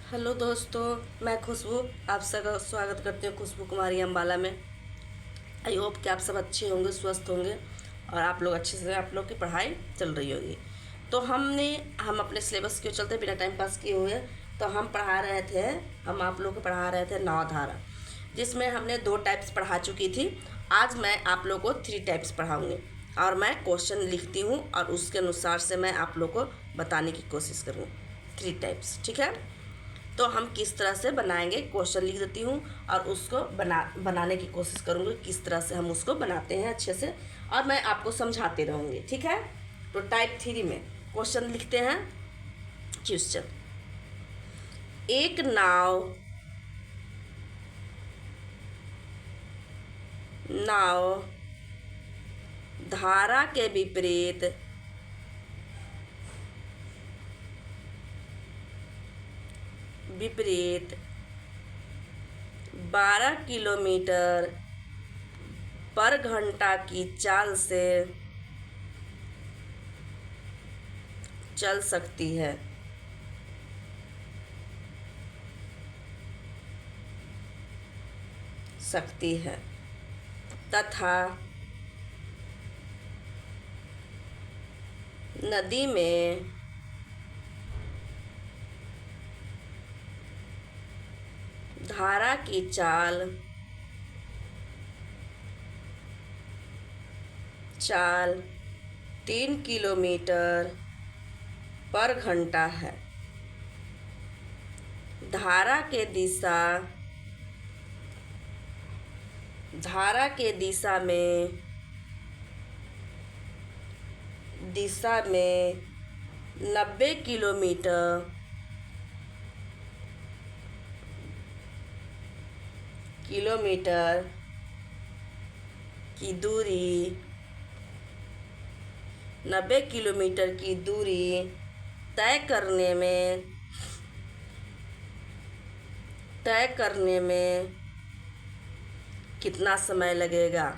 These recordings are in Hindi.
हेलो दोस्तों, मैं खुशबू आप सबका स्वागत करती हूँ खुशबू कुमारी अम्बाला में। आई होप कि आप सब अच्छे होंगे, स्वस्थ होंगे और आप लोग अच्छे से, आप लोग की पढ़ाई चल रही होगी। तो हम अपने सिलेबस के चलते बिना टाइम पास किए हुए तो हम आप लोग को पढ़ा रहे थे नवधारा, जिसमें हमने 2 टाइप्स पढ़ा चुकी थी। आज मैं आप लोग को 3 टाइप्स पढ़ाऊँगी और मैं क्वेश्चन लिखती हूँ और उसके अनुसार से मैं आप लोग को बताने की कोशिश करूँ। 3 टाइप्स, ठीक है। तो हम किस तरह से बनाएंगे, क्वेश्चन लिख देती हूँ और उसको बनाने की कोशिश करूँगी किस तरह से हम उसको बनाते हैं अच्छे से, और मैं आपको समझाते रहूँगी, ठीक है। तो टाइप 3 में क्वेश्चन लिखते हैं। क्वेश्चन: एक नाव नाव धारा के विपरीत 12 किलोमीटर पर घंटा की चाल से चल सकती है तथा नदी में धारा की चाल 3 किलोमीटर पर घंटा है। धारा के दिशा में 90 किलोमीटर की दूरी 90 किलोमीटर की दूरी तय करने में कितना समय लगेगा?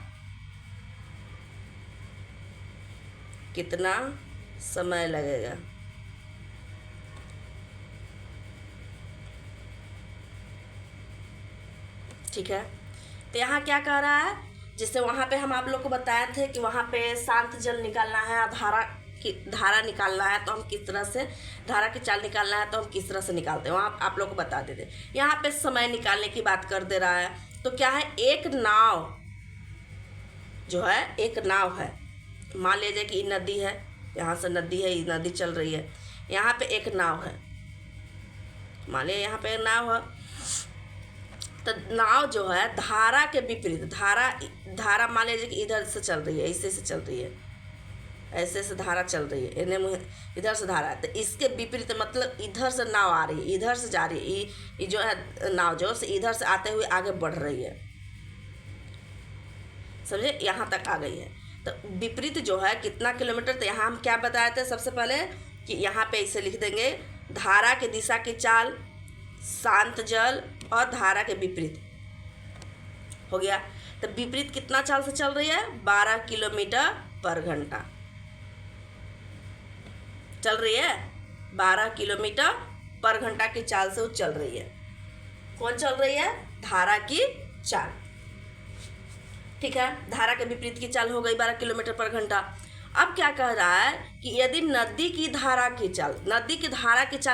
ठीक है। तो यहाँ क्या कह रहा है, जैसे वहाँ पे हम आप लोग को बताए थे कि वहाँ पे शांत जल निकालना है और धारा निकालना है, तो हम किस तरह से धारा की चाल निकालना है तो हम किस तरह से निकालते हैं, वहाँ आप लोग को बता देते। यहाँ पे समय निकालने की बात कर दे रहा है। तो क्या है, एक नाव है, मान लीजिए कि नदी है, यहाँ से नदी है, नदी चल रही है, यहाँ पे एक नाव है, मान लीजिए यहाँ पे नाव है। तो नाव जो है धारा के विपरीत, धारा मान लीजिए कि इधर से चल रही है, ऐसे से चल रही है, ऐसे से धारा चल रही है, इधर से धारा है, तो इसके विपरीत मतलब इधर से नाव आ रही है, इधर से जा रही है, ये जो है नाव जो से इधर से आते हुए आगे बढ़ रही है, समझे, यहाँ तक आ गई है। तो विपरीत जो है कितना किलोमीटर, तो यहाँ हम क्या बताए थे सबसे पहले कि यहाँ पे इसे लिख देंगे, धारा की दिशा की चाल, शांत जल और धारा के विपरीत हो गया। तो विपरीत कितना चाल से चल रही है? 12 किलोमीटर पर घंटा चल रही है, 12 किलोमीटर पर घंटा की चाल से वो चल रही है। कौन चल रही है? धारा की चाल, ठीक है। धारा के विपरीत की चाल हो गई 12 किलोमीटर पर घंटा। अब क्या कह रहा है कि यदि नदी की धारा की चाल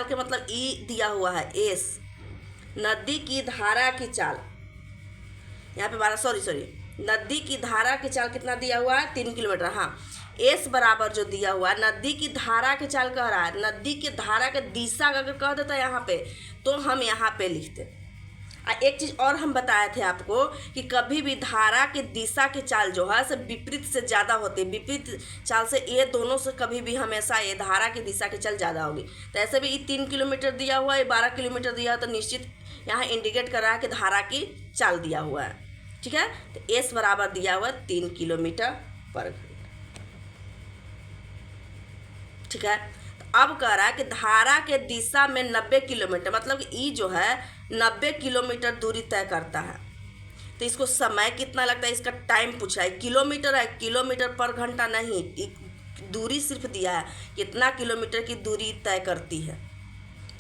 के मतलब ई दिया हुआ है, एस, नदी की धारा की चाल, यहाँ पे 12, सॉरी, नदी की धारा की चाल कितना दिया हुआ है? 3 किलोमीटर। हाँ, एस बराबर जो दिया हुआ है, नदी की धारा की चाल कह रहा है, नदी की धारा के दिशा अगर कह देता है यहाँ पे, तो हम यहाँ पे लिखते। एक चीज़ और हम बताए थे आपको कि कभी भी धारा की दिशा की चाल जो है सब विपरीत से ज़्यादा होती है, विपरीत चाल से ये दोनों से कभी भी हमेशा ये धारा की दिशा की चाल ज़्यादा होगी। तो ऐसे भी ये 3 किलोमीटर दिया हुआ है, 12 किलोमीटर दिया हुआ, तो निश्चित यहाँ इंडिकेट कर रहा है कि धारा की चाल दिया हुआ है, ठीक है। तो एस बराबर दिया हुआ है 3 किलोमीटर पर घंटा, ठीक है। अब कह रहा है कि धारा के दिशा में 90 किलोमीटर, मतलब कि ई जो है 90 किलोमीटर दूरी तय करता है। तो इसको समय कितना लगता है, इसका टाइम पूछा है, किलोमीटर है, किलोमीटर पर घंटा नहीं, दूरी सिर्फ दिया है, कितना किलोमीटर की दूरी तय करती है।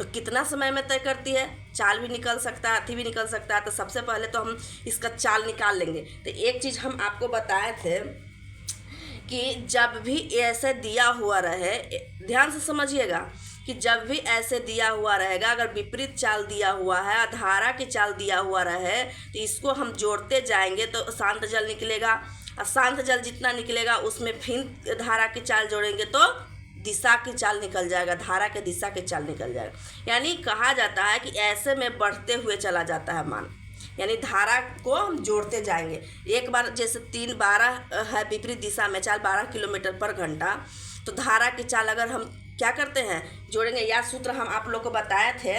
तो कितना समय में तय करती है? चाल भी निकल सकता है, अथी भी निकल सकता है। तो सबसे पहले तो हम इसका चाल निकाल लेंगे। तो एक चीज़ हम आपको बताए थे कि जब भी ऐसे दिया हुआ रहे, ध्यान से समझिएगा कि जब भी ऐसे दिया हुआ रहेगा, अगर विपरीत चाल दिया हुआ है, धारा की चाल दिया हुआ रहे, तो इसको हम जोड़ते जाएंगे तो शांत जल निकलेगा। और शांत जल जितना निकलेगा उसमें फिर धारा की चाल जोड़ेंगे तो दिशा की चाल निकल जाएगा, धारा के दिशा की चाल निकल जाएगा। यानी कहा जाता है कि ऐसे में बढ़ते हुए चला जाता है मान, यानी धारा को हम जोड़ते जाएंगे। एक बार जैसे 3-12 है विपरीत दिशा में चाल 12 किलोमीटर पर घंटा, तो धारा की चाल अगर हम क्या करते हैं जोड़ेंगे। यह सूत्र हम आप लोग को बताए थे,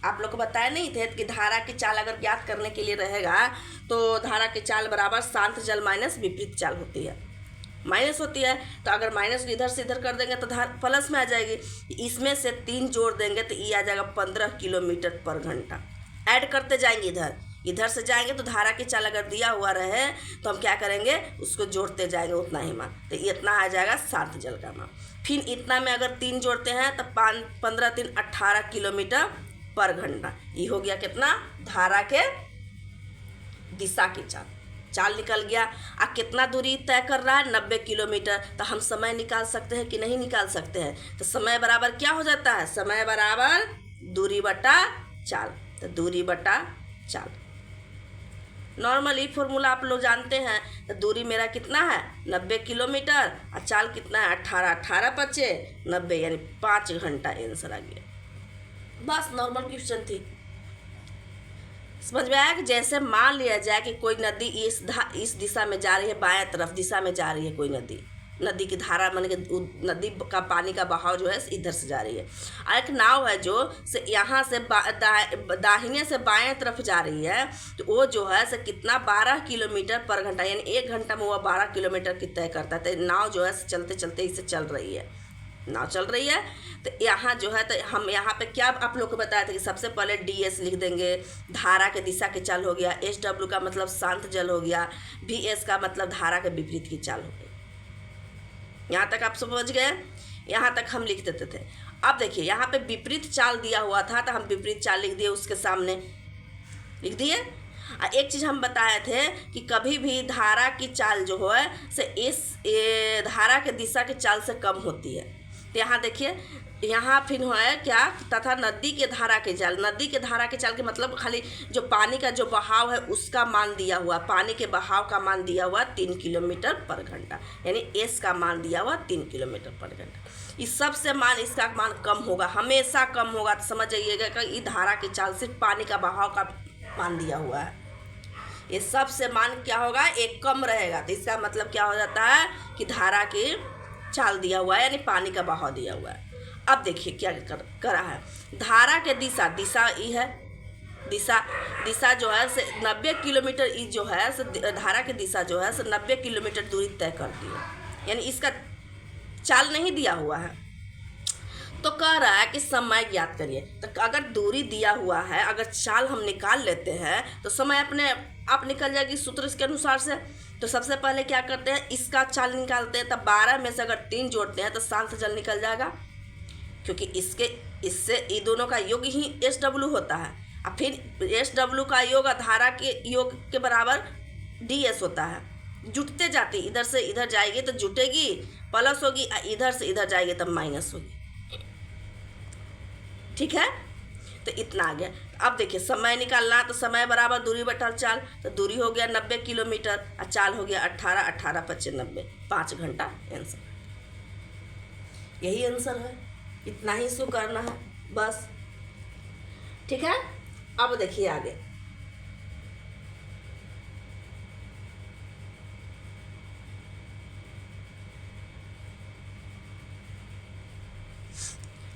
आप लोग को बताए नहीं थे कि धारा की चाल अगर ज्ञात करने के लिए रहेगा तो धारा की चाल बराबर शांत जल माइनस विपरीत चाल होती है, माइनस होती है। तो अगर माइनस इधर से इधर कर देंगे तो प्लस में आ जाएगी। इसमें से 3 जोड़ देंगे तो ये आ जाएगा 15 किलोमीटर पर घंटा। ऐड करते जाएंगे, इधर से जाएंगे तो धारा की चाल अगर दिया हुआ रहे तो हम क्या करेंगे, उसको जोड़ते जाएंगे उतना ही मान, तो इतना आ जाएगा शांत जल का मान। फिर इतना में अगर 3 जोड़ते हैं तो 15 3 18 किलोमीटर पर घंटा। ये हो गया कितना, धारा के दिशा की चाल निकल गया। कितना दूरी तय कर रहा है, 90 किलोमीटर। तो हम समय निकाल सकते हैं कि नहीं निकाल सकते हैं? तो समय बराबर क्या हो जाता है, समय बराबर दूरी बटा चाल। तो दूरी बटा चाल नॉर्मली फॉर्मूला आप लोग जानते हैं। तो दूरी मेरा कितना है 90 किलोमीटर और चाल कितना है 18 पचे 90, यानी 5 घंटा आंसर आ गया। बस नॉर्मल क्वेश्चन थी, समझ में आया? कि जैसे मान लिया जाए कि कोई नदी इस दिशा में जा रही है, बाएं तरफ दिशा में जा रही है कोई नदी की धारा, मान के नदी का पानी का बहाव जो है इधर से जा रही है। और एक नाव है जो से यहाँ से दाहिने से बाएं तरफ जा रही है, तो वो जो है से कितना 12 किलोमीटर पर घंटा, यानी 1 घंटा में वो 12 किलोमीटर की तय करता है। तो नाव जो है चलते चलते इसे चल रही है, नाव चल रही है। तो यहाँ जो है, तो हम यहाँ पे क्या आप लोग को बताया था कि सबसे पहले DS लिख देंगे, धारा के दिशा की चाल हो गया, SW का मतलब शांत जल हो गया, VS का मतलब धारा के विपरीत की चाल हो गई। यहाँ तक आप समझ गए? यहाँ तक हम लिख देते थे। अब देखिए यहाँ पे विपरीत चाल दिया हुआ था तो हम विपरीत चाल लिख दिए, उसके सामने लिख दिए। एक चीज़ हम बताए थे कि कभी भी धारा की चाल जो है से इस धारा के दिशा की चाल से कम होती है। तो यहाँ देखिए, यहाँ फिर है क्या, तथा नदी के धारा के चाल, नदी के धारा के चाल के मतलब खाली जो पानी का जो बहाव है उसका मान दिया हुआ, पानी के बहाव का मान दिया हुआ 3 किलोमीटर पर घंटा, यानी S का मान दिया हुआ 3 किलोमीटर पर घंटा। इस सब से मान, इसका मान कम होगा, हमेशा कम होगा। तो समझ जाइएगा कि ये धारा की चाल सिर्फ पानी का बहाव का मान दिया हुआ है, ये सब से मान क्या होगा, एक कम रहेगा। तो इसका मतलब क्या हो जाता है कि धारा की चाल दिया हुआ है, यानी पानी का बहाव दिया हुआ है। अब देखिए क्या करा है, धारा के दिशा ई है, दिशा जो है से 90 किलोमीटर, ई जो है से धारा की दिशा जो है से 90 किलोमीटर दूरी तय करती है, यानी इसका चाल नहीं दिया हुआ है। तो कह रहा है कि समय ज्ञात करिए। तो अगर दूरी दिया हुआ है, अगर चाल हम निकाल लेते हैं तो समय अपने आप निकल जाएगी सूत्र इसके अनुसार से। तो सबसे पहले क्या करते हैं, इसका चाल निकालते हैं। तब 12 में से अगर 3 जोड़ते हैं तो शांत जल निकल जाएगा, क्योंकि इससे ये दोनों का योग ही SW होता है। और फिर SW का योग धारा के योग के बराबर DS होता है। जुटते जाती, इधर से इधर जाएगी तो जुटेगी, प्लस होगी, इधर से इधर जाएगी तब माइनस होगी। ठीक है, तो इतना आ गया। अब देखिए समय निकालना, तो समय बराबर दूरी बटा चाल। तो दूरी हो गया 90 किलोमीटर और चाल हो गया 18 पचे 90, 5 घंटा आंसर। यही आंसर है, इतना ही शो करना है बस। ठीक है, अब देखिए आगे।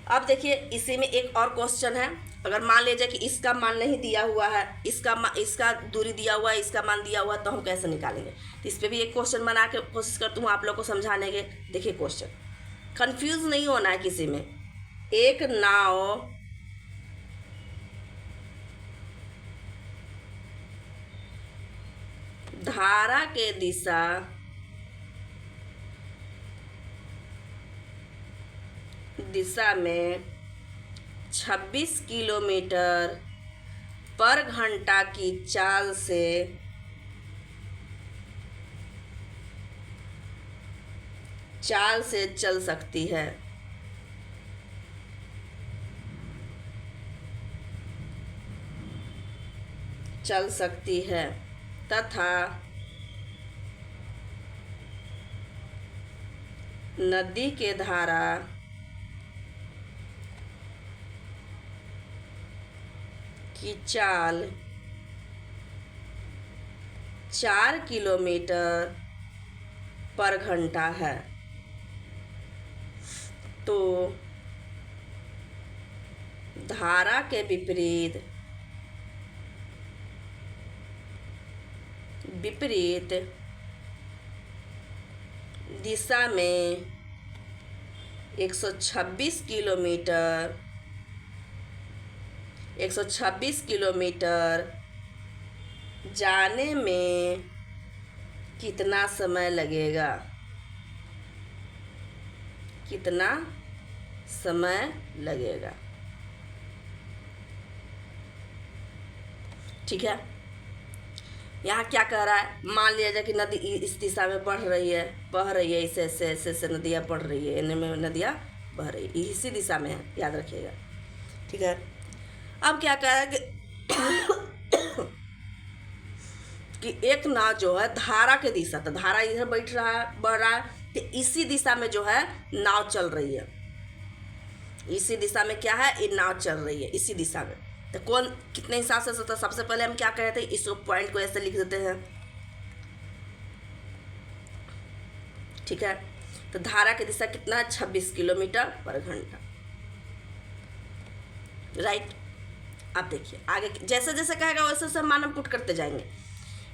अब देखिए इसी में एक और क्वेश्चन है। अगर मान लीजिए कि इसका मान नहीं दिया हुआ है, इसका दूरी दिया हुआ है, इसका मान दिया हुआ है, तो हम कैसे निकालेंगे? तो इस पर भी एक क्वेश्चन बना के कोशिश करती हूँ आप लोग को समझाने के। देखिए क्वेश्चन, कंफ्यूज नहीं होना है किसी में। एक नाव धारा के दिशा में 26 किलोमीटर पर घंटा की चाल से चल सकती है। तथा नदी के धारा की चाल 4 किलोमीटर पर घंटा है। तो धारा के विपरीत दिशा में 126 किलोमीटर जाने में कितना समय लगेगा? ठीक है। यहाँ क्या कह रहा है, मान लिया जाए कि नदी इस दिशा में बह रही है, ऐसे नदियाँ बढ़ रही है, इनमें नदियाँ बह रही है, इसी दिशा में है, याद रखिएगा। ठीक है। अब क्या कह रहा है कि एक नाव जो है धारा के दिशा, तो धारा इधर बढ़ रहा है, तो इसी दिशा में जो है नाव चल रही है। इसी दिशा में क्या है, ये नाव चल रही है इसी दिशा में। तो कौन कितने हिसाब से सोता? सबसे पहले हम क्या कह रहे थे, इस पॉइंट को ऐसे लिख देते हैं। ठीक है। तो धारा की दिशा कितना है, 26 किलोमीटर पर घंटा। राइट। अब देखिए आगे जैसे जैसे कहेगा वैसे वैसे मान हम पुट करते जाएंगे।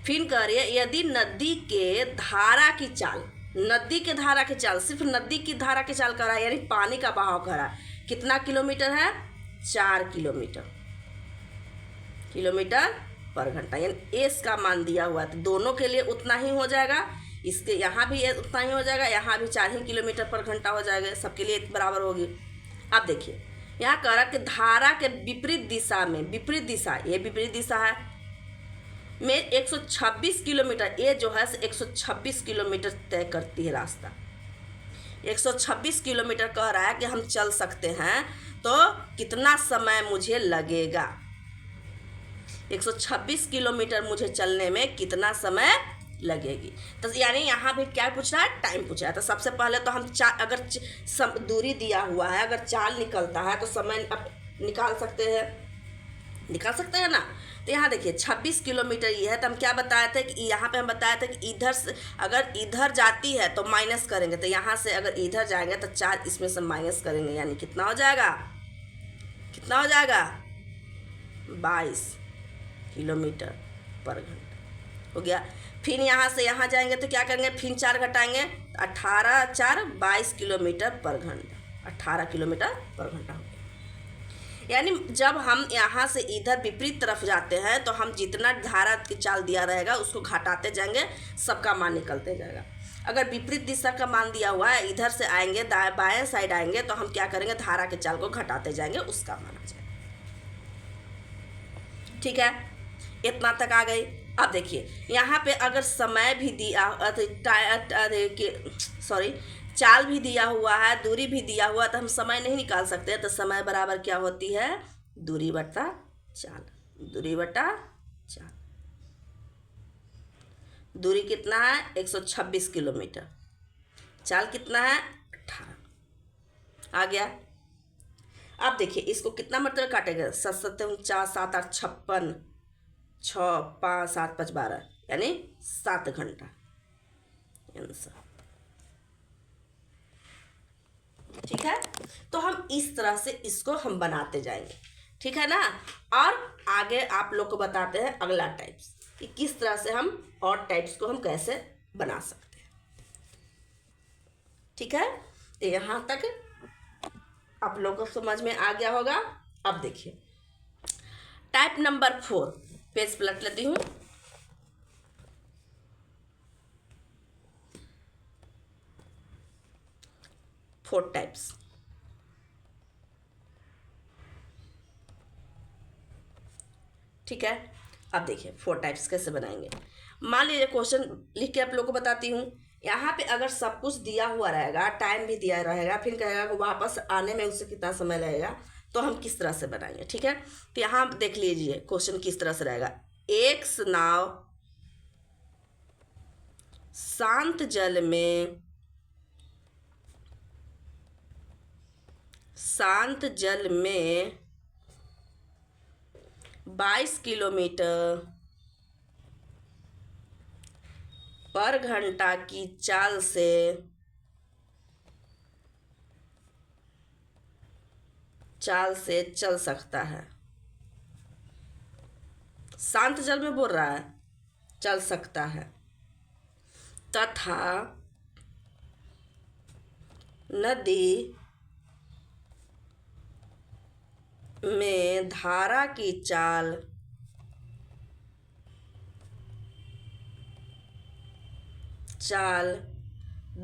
फिर कह रही है यदि नदी के धारा की चाल, सिर्फ नदी की धारा की चाल कर रहा है, यानी पानी का बहाव कर रहा है, कितना किलोमीटर है, 4 किलोमीटर पर घंटा, यानी एस का मान दिया हुआ है, तो दोनों के लिए उतना ही हो जाएगा। इसके यहाँ भी उतना ही हो जाएगा, यहाँ भी 4 ही किलोमीटर पर घंटा हो जाएगा, सबके लिए बराबर होगी। अब देखिए यहाँ कह रहा कि धारा के विपरीत दिशा में, विपरीत दिशा है में 126 किलोमीटर, ये जो है 126 किलोमीटर तय करती है रास्ता। 126 किलोमीटर कह रहा है कि हम चल सकते हैं, तो कितना समय मुझे लगेगा? 126 किलोमीटर मुझे चलने में कितना समय लगेगी? तो यानी यहाँ भी क्या पूछ रहा है, टाइम पूछ रहा है। तो सबसे पहले तो हम अगर दूरी दिया हुआ है, अगर चाल निकलता है तो समय निकाल सकते हैं ना। तो यहाँ देखिए 26 किलोमीटर ये है, तो हम क्या बताए थे कि यहाँ पे हम बताए थे कि इधर से अगर इधर जाती है तो माइनस करेंगे, तो यहाँ से अगर इधर जाएंगे तो 4 इसमें से माइनस करेंगे, यानी कितना हो जाएगा, 22 किलोमीटर पर घंटा हो गया। फिर यहाँ से यहाँ जाएंगे तो क्या करेंगे, फिर 4 घटाएंगे, 18 4 22 किलोमीटर पर घंटा, 18 किलोमीटर पर घंटा हो गया। यानी जब हम यहाँ से इधर विपरीत तरफ जाते हैं तो हम जितना धारा की चाल दिया रहेगा उसको घटाते जाएंगे, सबका मान निकलते जाएगा। अगर विपरीत दिशा का मान दिया हुआ है, इधर से आएंगे बाएं साइड आएंगे, तो हम क्या करेंगे, धारा के चाल को घटाते जाएंगे, उसका मान आ जाएगा। ठीक है, इतना तक आ गई। अब देखिए यहाँ पे अगर समय भी दिया, चाल भी दिया हुआ है, दूरी भी दिया हुआ, तो हम समय नहीं निकाल सकते। तो समय बराबर क्या होती है, दूरी बटा चाल। दूरी कितना है, 126 किलोमीटर, चाल कितना है, 18 आ गया। अब देखिए इसको कितना मतलब काटेगा, 7 7 49 7 8 56 6 5 7 5 12, यानी 7 घंटा आंसर। ठीक है, तो हम इस तरह से इसको हम बनाते जाएंगे। ठीक है ना। और आगे आप लोग को बताते हैं अगला टाइप्स कि किस तरह से हम और टाइप्स को हम कैसे बना सकते हैं। ठीक है, तो यहाँ तक आप लोग को समझ में आ गया होगा। अब देखिए टाइप नंबर 4, पेज पलट लेती हूँ। Four types. ठीक है। अब देखिए 4 टाइप्स कैसे बनाएंगे। मान लीजिए क्वेश्चन लिख के आप लोग को बताती हूँ। यहाँ पे अगर सब कुछ दिया हुआ रहेगा, टाइम भी दिया रहेगा, फिर कहेगा कि वापस आने में उससे कितना समय लगेगा, तो हम किस तरह से बनाएंगे, ठीक है। तो यहाँ देख लीजिए क्वेश्चन किस तरह से रहेगा। एक नाव शांत जल में 22 किलोमीटर पर घंटा की चाल से चल सकता है। शांत जल में बोल रहा है चल सकता है, तथा नदी में धारा की चाल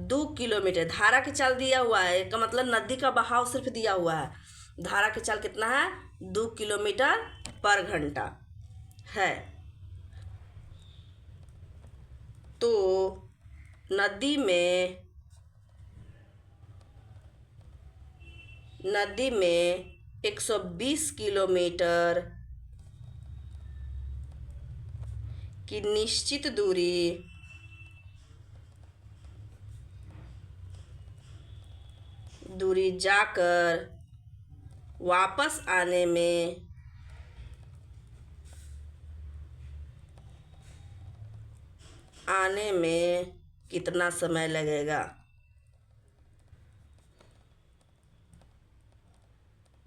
2 किलोमीटर। धारा की चाल दिया हुआ है, इसका मतलब नदी का बहाव सिर्फ दिया हुआ है। धारा की चाल कितना है? 2 किलोमीटर पर घंटा है। तो नदी में 120 किलोमीटर की निश्चित दूरी जाकर वापस आने में कितना समय लगेगा?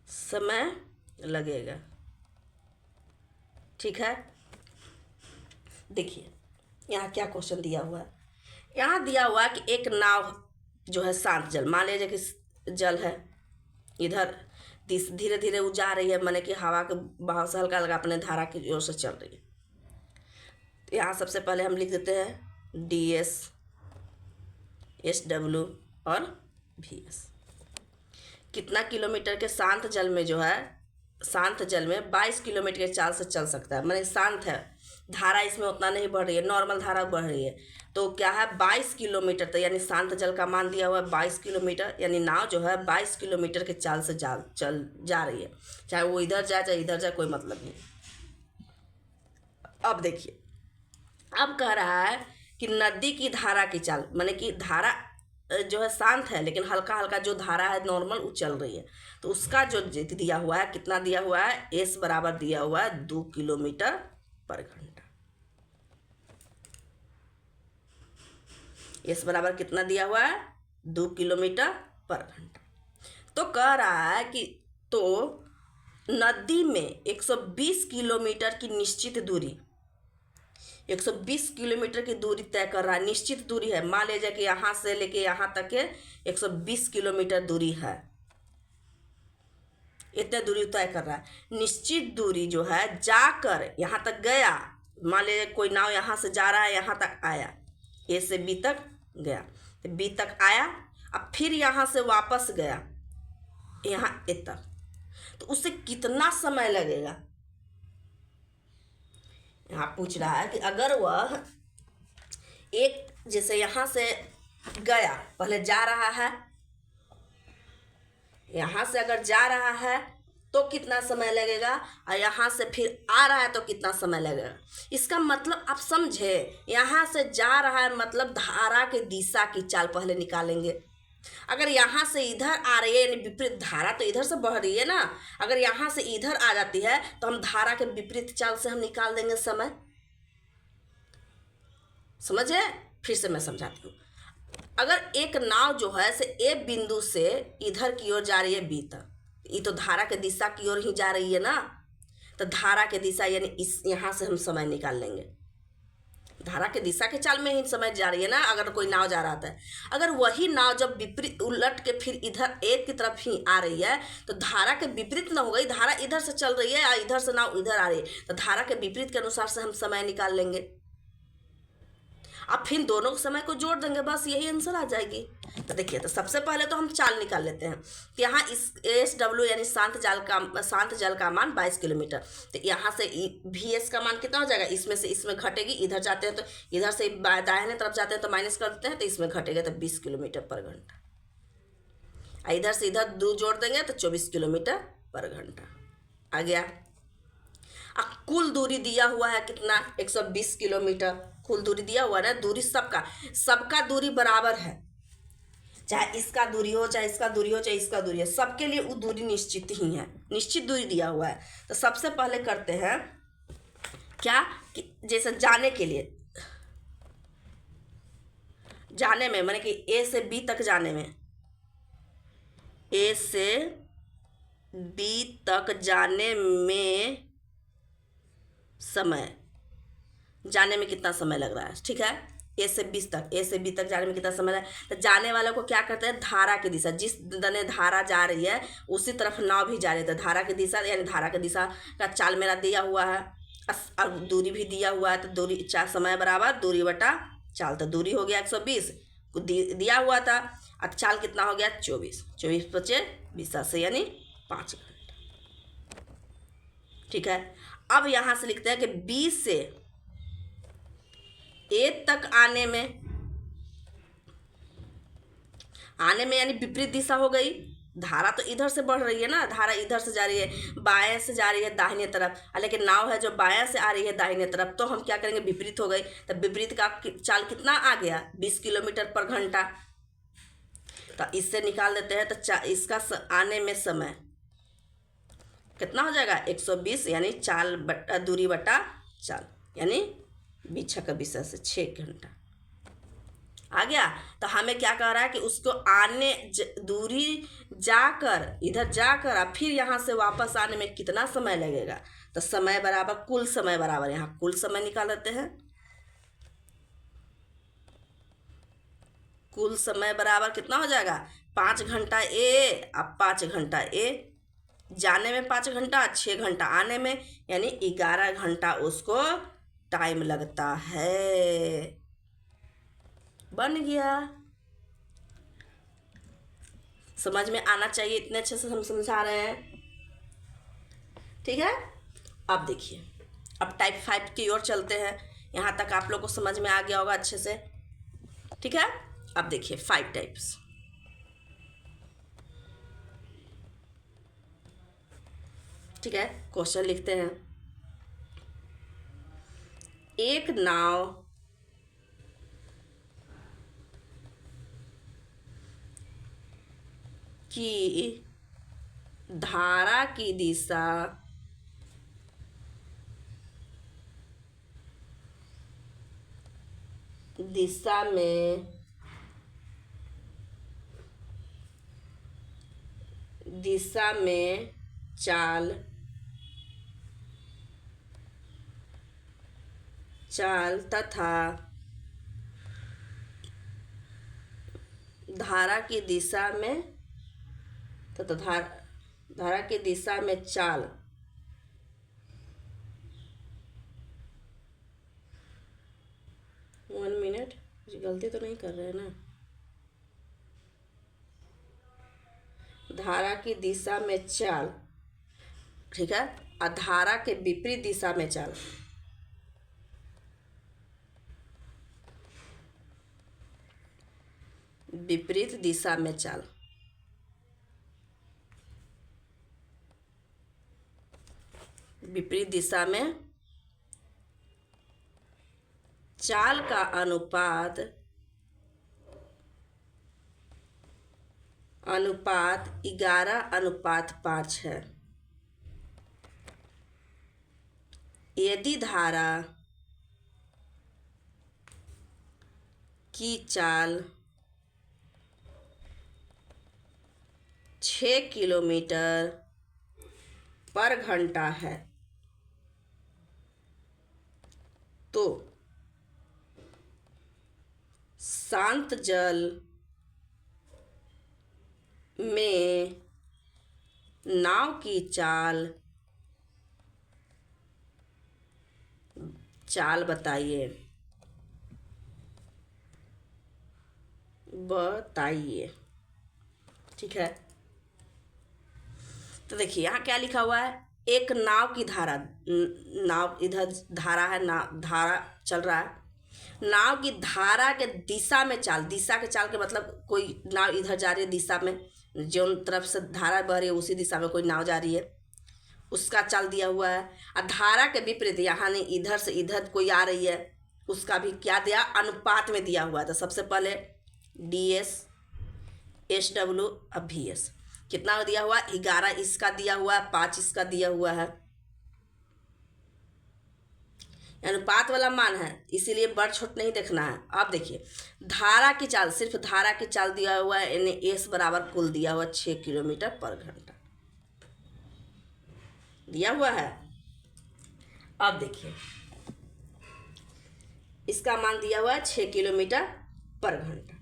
समय लगेगा, ठीक है। देखिए यहाँ क्या क्वेश्चन दिया हुआ है। यहाँ दिया हुआ है कि एक नाव जो है शांत जल, मान लीजिए कि जल है, इधर धीरे धीरे वो जा रही है, माने कि हवा के बहाव से हल्का हल्का अपने धारा की ओर से चल रही है। तो यहाँ सबसे पहले हम लिख देते हैं DS, SW और VS। कितना किलोमीटर के शांत जल में जो है, शांत जल में 22 किलोमीटर के चाल से चल सकता है। माने शांत है, धारा इसमें उतना नहीं बढ़ रही है, नॉर्मल धारा बढ़ रही है। तो क्या है 22 किलोमीटर, तो यानी शांत जल का मान दिया हुआ है 22 किलोमीटर, यानी नाव जो है 22 किलोमीटर के चाल से जा रही है। चाहे वो इधर जाए चाहे इधर जाए, कोई मतलब नहीं। अब देखिए, अब कह रहा है कि नदी की धारा की चाल, माने कि धारा जो है शांत है लेकिन हल्का हल्का जो धारा है नॉर्मल वो चल रही है। तो उसका जो दिया हुआ है, कितना दिया हुआ है? S बराबर दिया हुआ है 2 किलोमीटर पर घंटा। S बराबर कितना दिया हुआ है? 2 किलोमीटर पर घंटा। तो कह रहा है कि तो नदी में 120 किलोमीटर की निश्चित दूरी, 120 किलोमीटर की दूरी तय कर रहा है। निश्चित दूरी है, मान लीजिए कि यहाँ से लेके यहाँ तक के 120 किलोमीटर दूरी है, इतने दूरी तय कर रहा है। निश्चित दूरी जो है जाकर यहाँ तक गया, मान लीजिए कोई नाव यहाँ से जा रहा है, यहाँ तक आया, A से B तक गया, तो B तक आया, अब फिर यहाँ से वापस गया यहाँ A तक, तो उससे कितना समय लगेगा? यहाँ पूछ रहा है कि अगर वह एक, जैसे यहाँ से गया, पहले जा रहा है, यहाँ से अगर जा रहा है तो कितना समय लगेगा, और यहाँ से फिर आ रहा है तो कितना समय लगेगा। इसका मतलब आप समझे, यहाँ से जा रहा है मतलब धारा के दिशा की चाल पहले निकालेंगे। अगर यहाँ से इधर आ रही है, यानी विपरीत धारा तो इधर से बह रही है ना, अगर यहाँ से इधर आ जाती है तो हम धारा के विपरीत चाल से हम निकाल देंगे समय। समझे? फिर से मैं समझाती हूँ। अगर एक नाव जो है से A बिंदु से इधर की ओर जा रही है B तक, ये तो धारा के दिशा की ओर ही जा रही है ना, तो धारा के दिशा यानी इस यहाँ से हम समय निकाल लेंगे। धारा के दिशा के चाल में ही समय जा रही है ना, अगर कोई नाव जा रहा था। अगर वही नाव जब विपरीत उलट के फिर इधर एक की तरफ ही आ रही है तो धारा के विपरीत न हो गई, धारा इधर से चल रही है या इधर से नाव इधर आ रही है, तो धारा के विपरीत के अनुसार से हम समय निकाल लेंगे। अब फिर दोनों समय को जोड़ देंगे, बस यही आंसर आ जाएगी। तो देखिए, तो सबसे पहले तो हम चाल निकाल लेते हैं। तो यहाँ इस ASW यानी शांत जल का मान 22 किलोमीटर। तो यहाँ से VS का मान कितना हो जाएगा, इसमें से इसमें घटेगी, इधर जाते हैं तो इधर से दाहिने तरफ जाते हैं तो माइनस कर देते हैं, तो इसमें घटेगा तो 20 किलोमीटर पर घंटा। इधर से इधर 2 जोड़ देंगे तो 24 किलोमीटर पर घंटा आ गया। अब कुल दूरी दिया हुआ है कितना, 120 किलोमीटर कुल दूरी दिया हुआ है ना। दूरी सबका दूरी बराबर है, चाहे इसका दूरी हो, चाहे इसका दूरी हो, चाहे इसका दूरी हो, सबके लिए वो दूरी निश्चित ही है, निश्चित दूरी दिया हुआ है। तो सबसे पहले करते हैं क्या कि जैसे जाने में माने कि A से B तक जाने में, A से B तक जाने में समय, जाने में कितना समय लग रहा है, ठीक है। A से B तक जाने में कितना समय लग रहा है। तो जाने वालों को क्या करते हैं, धारा की दिशा, जिस दने धारा जा रही है उसी तरफ नाव भी जा रही है। तो धारा की दिशा यानी धारा की दिशा का चाल मेरा दिया हुआ है, और दूरी भी दिया हुआ है। तो दूरी समय बराबर दूरी बटा चाल। तो दूरी हो गया 120 को दिया हुआ था, और चाल कितना हो गया 24 25 20 से यानी 5 घंटा, ठीक है। अब यहां से लिखते हैं कि B से A तक आने में यानी विपरीत दिशा हो गई। धारा तो इधर से बढ़ रही है ना, धारा इधर से जा रही है, बाएं से जा रही है दाहिने तरफ, लेकिन नाव है जो बाएं से आ रही है दाहिने तरफ। तो हम क्या करेंगे, विपरीत हो गई। तो विपरीत का चाल कितना आ गया, 20 किलोमीटर पर घंटा। तो इससे निकाल देते हैं। तो इसका आने में समय कितना हो जाएगा, 120 यानी चाल बटा दूरी बटा चाल, यानी 20 से 6 घंटा आ गया। तो हमें क्या कह रहा है कि उसको दूरी जाकर, इधर जाकर और फिर यहाँ से वापस आने में कितना समय लगेगा। तो समय बराबर कुल समय बराबर, यहाँ कुल समय निकाल लेते हैं। कुल समय बराबर कितना हो जाएगा, 5 घंटा A अब 5 घंटा A, जाने में 5 घंटा, 6 घंटा आने में, यानी 11 घंटा उसको टाइम लगता है। बन गया। समझ में आना चाहिए, इतने अच्छे से हम समझा रहे हैं, ठीक है। अब देखिए, अब टाइप 5 की ओर चलते हैं। यहाँ तक आप लोग को समझ में आ गया होगा अच्छे से, ठीक है। अब देखिए 5 टाइप्स। ठीक है, क्वेश्चन लिखते हैं। एक नाव की धारा की दिशा में चाल तथा धारा की दिशा में चाल वन मिनट, गलती तो नहीं कर रहे हैं ना। धारा की दिशा में चाल, ठीक है, और धारा के विपरीत दिशा में चाल। विपरीत दिशा में चाल, विपरीत दिशा में चाल का अनुपात 11:5 है। यदि धारा की चाल 6 किलोमीटर पर घंटा है तो शांत जल में नाव की चाल बताइए। बताइए। ठीक है, तो देखिए यहाँ क्या लिखा हुआ है, एक नाव की धारा, नाव इधर धारा है, धारा चल रहा है, नाव की धारा के दिशा में चाल, दिशा के चाल के मतलब कोई नाव इधर जा रही है दिशा में, जो तरफ से धारा बह रही है उसी दिशा में कोई नाव जा रही है, उसका चाल दिया हुआ है। और धारा के विपरीत यहाँ नहीं, इधर से इधर कोई आ रही है, उसका भी क्या दिया, अनुपात में दिया हुआ है। तो सबसे पहले DS SW अब VS कितना दिया हुआ, 11 इसका दिया हुआ है, 5 इसका दिया हुआ है, अनुपात वाला मान है, इसीलिए बड़ छोट नहीं देखना है। अब देखिए धारा की चाल, सिर्फ धारा की चाल दिया हुआ है, यानी S बराबर कुल दिया हुआ 6 किलोमीटर पर घंटा दिया हुआ है। अब देखिए इसका मान दिया हुआ है 6 किलोमीटर पर घंटा।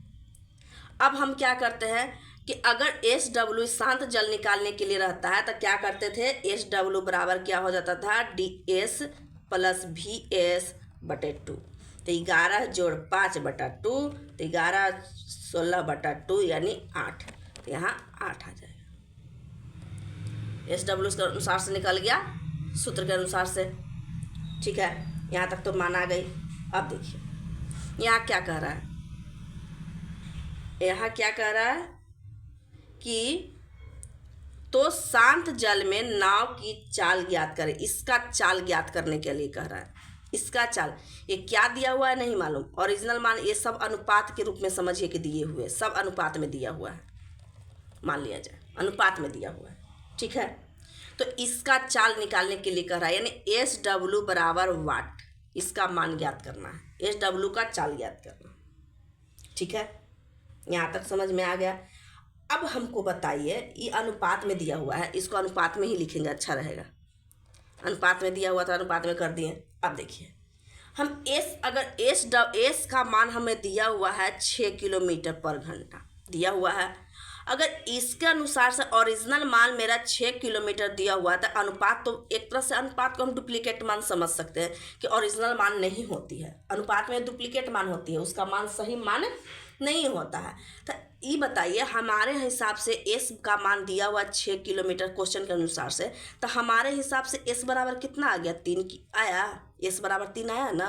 अब हम क्या करते हैं कि अगर SW शांत जल निकालने के लिए रहता है तो क्या करते थे, SW बराबर क्या हो जाता था, DS प्लस VS बटे 2। तो 11 जोड़ 5 बटा 2, तो 11 16 बटा 2 यानी 8, तो यहाँ 8 आ जाएगा। SW के अनुसार से निकल गया, सूत्र के अनुसार से। ठीक है, यहाँ तक तो मान आ गई। अब देखिए यहाँ क्या कह रहा है, यहाँ क्या कह रहा है कि तो शांत जल में नाव की चाल ज्ञात करें। इसका चाल ज्ञात करने के लिए कह रहा है, इसका चाल, ये क्या दिया हुआ है नहीं मालूम, ओरिजिनल मान ये सब अनुपात के रूप में समझिए कि दिए हुए, सब अनुपात में दिया हुआ है, मान लिया जाए अनुपात में दिया हुआ है। ठीक है, तो इसका चाल निकालने के लिए कह रहा है, यानी SW बराबर वाट, इसका मान ज्ञात करना है, SW का चाल ज्ञात करना। ठीक है, यहाँ तक समझ में आ गया। अब हमको बताइए, ये अनुपात में दिया हुआ है, इसको अनुपात में ही लिखेंगे, अच्छा रहेगा। अनुपात में दिया हुआ था, अनुपात में कर दिए। अब देखिए हम अगर S का मान हमें दिया हुआ है 6 किलोमीटर पर घंटा दिया हुआ है, अगर इसके अनुसार से ओरिजिनल मान मेरा 6 किलोमीटर दिया हुआ है, तो अनुपात, तो एक तरह से अनुपात को हम डुप्लीकेट मान समझ सकते हैं कि ओरिजिनल मान नहीं होती है, अनुपात में डुप्लीकेट मान होती है, उसका मान सही मान नहीं होता है। तो ये बताइए हमारे हिसाब से S का मान दिया हुआ 6 किलोमीटर क्वेश्चन के अनुसार से, तो हमारे हिसाब से S बराबर कितना आ गया, 3 की आया, S बराबर 3 आया ना।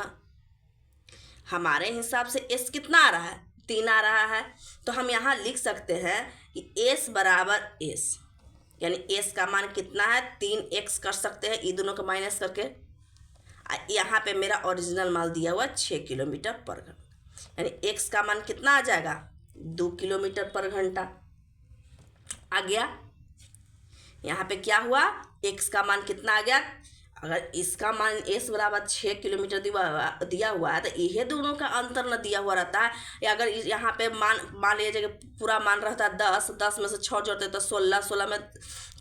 हमारे हिसाब से S कितना आ रहा है, 3 आ रहा है। तो हम यहाँ लिख सकते हैं कि S बराबर S, यानी S का मान कितना है, 3x कर सकते हैं, ये दोनों को माइनस करके। यहाँ पे मेरा ओरिजिनल मान दिया हुआ 6 किलोमीटर पर घंटा, यानी x का मान कितना आ जाएगा, 2 किलोमीटर पर घंटा आ गया। यहाँ पे क्या हुआ, x का मान कितना आ गया, अगर इसका मान S बराबर 6 किलोमीटर दिया हुआ है, तो यह दोनों का अंतर न दिया हुआ रहता है। या अगर यहाँ पे मान लिया जाए पूरा मान रहता है 10 में से 6 जोड़ते तो 16 में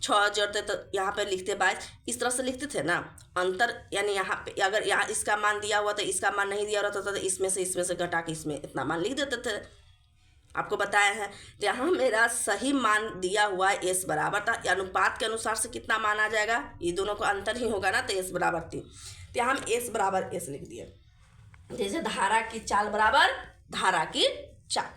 6 जोड़ते तो यहाँ पे लिखते 22, इस तरह से लिखते थे ना अंतर। यानी यहाँ पे अगर यहाँ इसका मान दिया हुआ तो इसका मान नहीं दिया रहता था, तो इसमें से घटा के इसमें इतना मान लिख देते थे, आपको बताया है। तो यहाँ मेरा सही मान दिया हुआ है S बराबर था, अनुपात के अनुसार से कितना मान आ जाएगा, ये दोनों को अंतर ही होगा ना, तो S बराबर 3। तो यहाँ हम S बराबर S लिख दिए, जैसे धारा की चाल बराबर धारा की चाल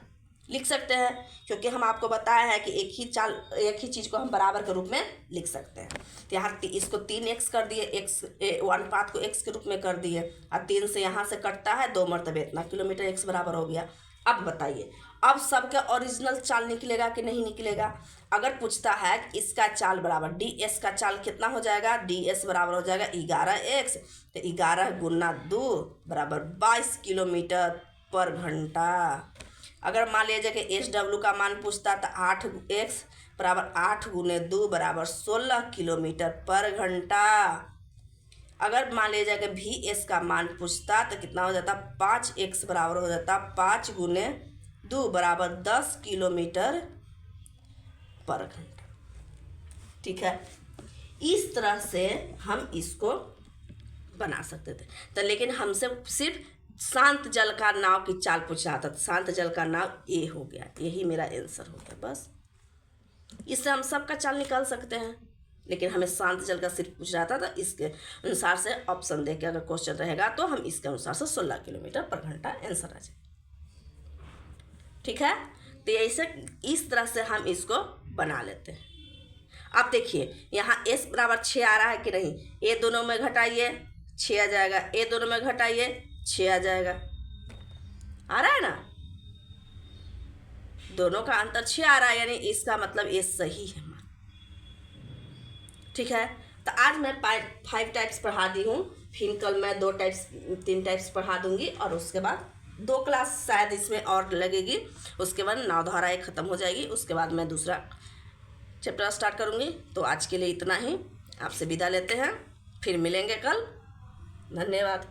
लिख सकते हैं, क्योंकि हम आपको बताया है कि एक ही चीज़ को हम बराबर के रूप में लिख सकते हैं। तो यहाँ इसको 3x कर दिए, अनुपात को x के रूप में कर दिए, और 3 से यहाँ से कटता है 2 मरतबे, इतना किलोमीटर x बराबर हो गया। अब बताइए, अब सबका ओरिजिनल चाल निकलेगा कि नहीं निकलेगा। अगर पूछता है कि इसका चाल बराबर DS का चाल कितना हो जाएगा, DS बराबर हो जाएगा 11x, तो 11 गुना 2 बराबर 22 किलोमीटर पर घंटा। अगर मान लीजिए कि SW का मान पूछता तो 8x बराबर 8 गुने 2 बराबर 16 किलोमीटर पर घंटा। अगर मान लीजिए कि VS का मान पूछता तो कितना हो जाता, 5x बराबर हो जाता 5 गुने 2 बराबर 10 किलोमीटर पर घंटा। ठीक है, इस तरह से हम इसको बना सकते थे। तो लेकिन हमसे सिर्फ शांत जल का नाव की चाल पूछा था, शांत जल का नाव ये हो गया, यही मेरा आंसर हो गया। बस इससे हम सबका चाल निकाल सकते हैं, लेकिन हमें शांत जल का सिर्फ पूछ रहा था, तो इसके अनुसार से ऑप्शन देके अगर क्वेश्चन रहेगा तो हम इसके अनुसार से 16 किलोमीटर पर घंटा आंसर आ जाए। ठीक है, तो ऐसे इस तरह से हम इसको बना लेते हैं। अब देखिए यहाँ s बराबर 6 आ रहा है कि नहीं, ये दोनों में घटाइए 6 आ जाएगा, ये दोनों में घटाइए 6 आ जाएगा। आ रहा है ना, दोनों का अंतर 6 आ रहा है, यानी इसका मतलब ये सही है। ठीक है, तो आज मैं 5 टाइप्स पढ़ा दी हूँ, फिर कल मैं 3 टाइप्स पढ़ा दूंगी, और उसके बाद 2 क्लास शायद इसमें और लगेगी, उसके बाद नवधाराएँ ख़त्म हो जाएगी, उसके बाद मैं दूसरा चैप्टर स्टार्ट करूँगी। तो आज के लिए इतना ही, आपसे विदा लेते हैं, फिर मिलेंगे कल। धन्यवाद।